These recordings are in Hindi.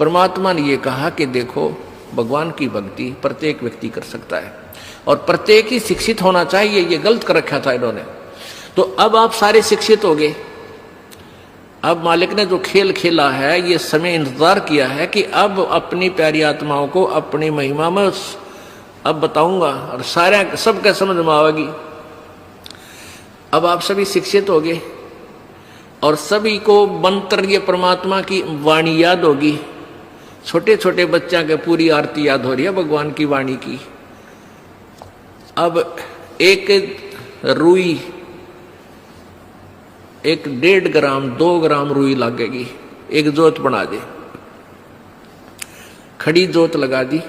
परमात्मा ने ये कहा कि देखो भगवान की भक्ति प्रत्येक व्यक्ति कर सकता है और प्रत्येक ही शिक्षित होना चाहिए, ये गलत कर रखा था इन्होंने। तो अब आप सारे शिक्षित हो गए। अब मालिक ने जो खेल खेला है, ये समय इंतजार किया है कि अब अपनी प्यारी आत्माओं को अपनी महिमा में अब बताऊंगा और सारे सबके समझ में आवेगी। अब आप सभी शिक्षित हो गए और सभी को मंत्र ये परमात्मा की वाणी याद होगी। छोटे छोटे बच्चा के पूरी आरती याद हो रही है भगवान की वाणी की। अब एक रुई, एक 1.5 ग्राम 2 ग्राम रुई लगेगी, एक जोत बना दे, खड़ी जोत लगा दी,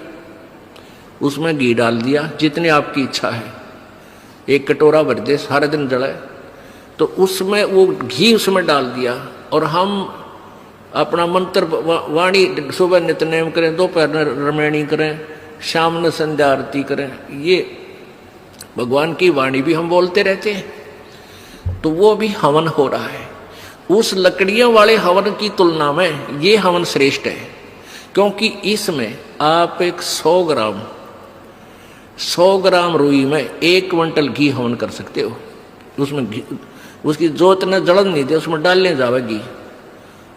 उसमें घी डाल दिया जितनी आपकी इच्छा है, एक कटोरा भर दे, सारे दिन जलाए। तो उसमें वो घी उसमें डाल दिया और हम अपना मंत्र वाणी सुबह नित्यनेम करें, दोपहर में रमैणी करें, शाम में संध्या आरती करें। ये भगवान की वाणी भी हम बोलते रहते हैं, तो वो भी हवन हो रहा है। उस लकड़ियों वाले हवन की तुलना में ये हवन श्रेष्ठ है, क्योंकि इसमें आप एक 100 ग्राम रुई में 1 क्विंटल घी हवन कर सकते हो। उसमें घी, उसकी जोत ने जलन नहीं दे, उसमें डालने जावे घी।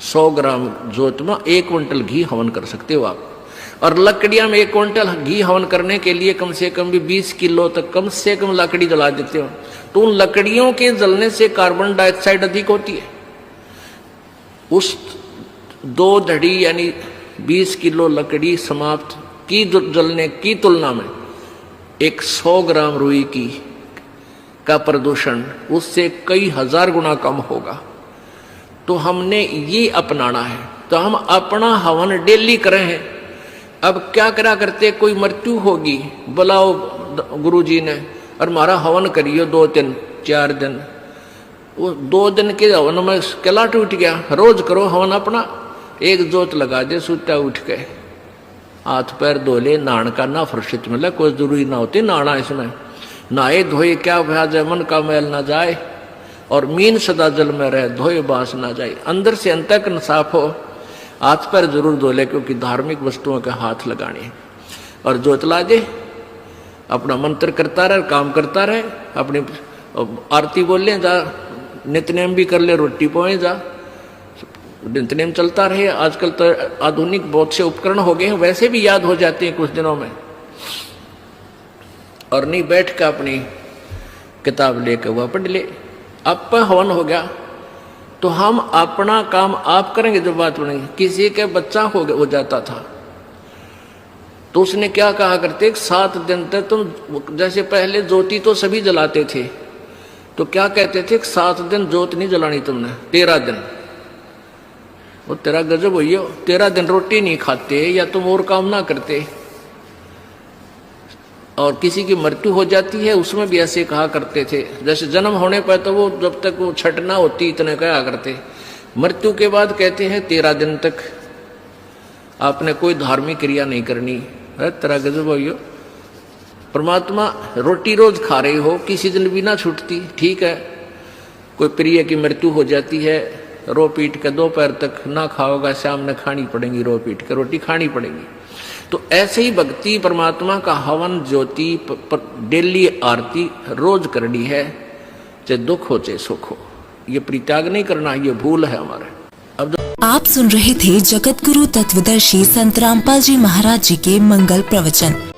100 ग्राम जोत में 1 क्विंटल घी हवन कर सकते हो आप। और लकड़ियां में 1 क्विंटल घी हवन करने के लिए कम से कम भी 20 किलो तक कम से कम लकड़ी जला देते हो। तो उन लकड़ियों के जलने से कार्बन डाइऑक्साइड अधिक होती है। उस 2 धड़ी यानी 20 किलो लकड़ी समाप्त की जलने की तुलना में एक 100 ग्राम रुई की का प्रदूषण उससे कई हजार गुना कम होगा। तो हमने ये अपनाना है। तो हम अपना हवन डेली करें हैं। अब क्या करा करते, कोई मृत्यु होगी, बुलाओ गुरुजी ने और हमारा हवन करियो 2 दिन 4 दिन। वो 2 दिन के हवन में कैला टूट गया। रोज करो हवन अपना, एक जोत लगा दे, सुता उठ के हाथ पैर धो ले, नहान का ना फुर्सत मिले, कोई जरूरी ना होती नहाना। इसमें नहाए धोए क्या भ्याज है, मन का मैल ना जाए और मीन सदा जल में रहे, धोए बास ना जाए। अंदर से अंत तक साफ हो, हाथ पैर जरूर धो ले, क्योंकि धार्मिक वस्तुओं के हाथ लगाने। और जोत ला दे, अपना मंत्र करता रहे, काम करता रहे, अपनी आरती बोल ले, जा नित्यनेम भी कर ले, रोटी पोए जा, नित्यनेम चलता रहे। आजकल तो आधुनिक बहुत से उपकरण हो गए हैं, वैसे भी याद हो जाते हैं कुछ दिनों में। और नहीं बैठ कर अपनी किताब लेकर वह पढ़ ले। अब हवन हो गया तो हम अपना काम आप करेंगे। जो बात बनेगी, किसी के बच्चा हो जाता था तो उसने क्या कहा करते, 7 दिन तक तुम, जैसे पहले ज्योति तो सभी जलाते थे, तो क्या कहते थे, 7 दिन ज्योत नहीं जलानी तुमने, 13 दिन। वो तेरा गजब हुई हो, 13 दिन रोटी नहीं खाते या तुम और काम ना करते। और किसी की मृत्यु हो जाती है, उसमें भी ऐसे कहा करते थे। जैसे जन्म होने पर तो वो जब तक वो छठ ना होती इतने कहा करते, मृत्यु के बाद कहते हैं 13 दिन तक आपने कोई धार्मिक क्रिया नहीं करनी। तेरा गजब हो। परमात्मा रोटी रोज खा रहे हो, किसी दिन भी ना छूटती, ठीक है। कोई प्रिय की मृत्यु हो जाती है, रो पीट के दोपहर तक ना खाओगा, शाम में खानी पड़ेगी, रो पीट के रोटी खानी पड़ेगी। तो ऐसे ही भक्ति परमात्मा का हवन ज्योति डेली आरती रोज करनी है, चाहे दुख हो चाहे सुख हो। ये परित्याग नहीं करना, ये भूल है हमारे। अब आप सुन रहे थे जगत गुरु तत्वदर्शी संत रामपाल जी महाराज जी के मंगल प्रवचन।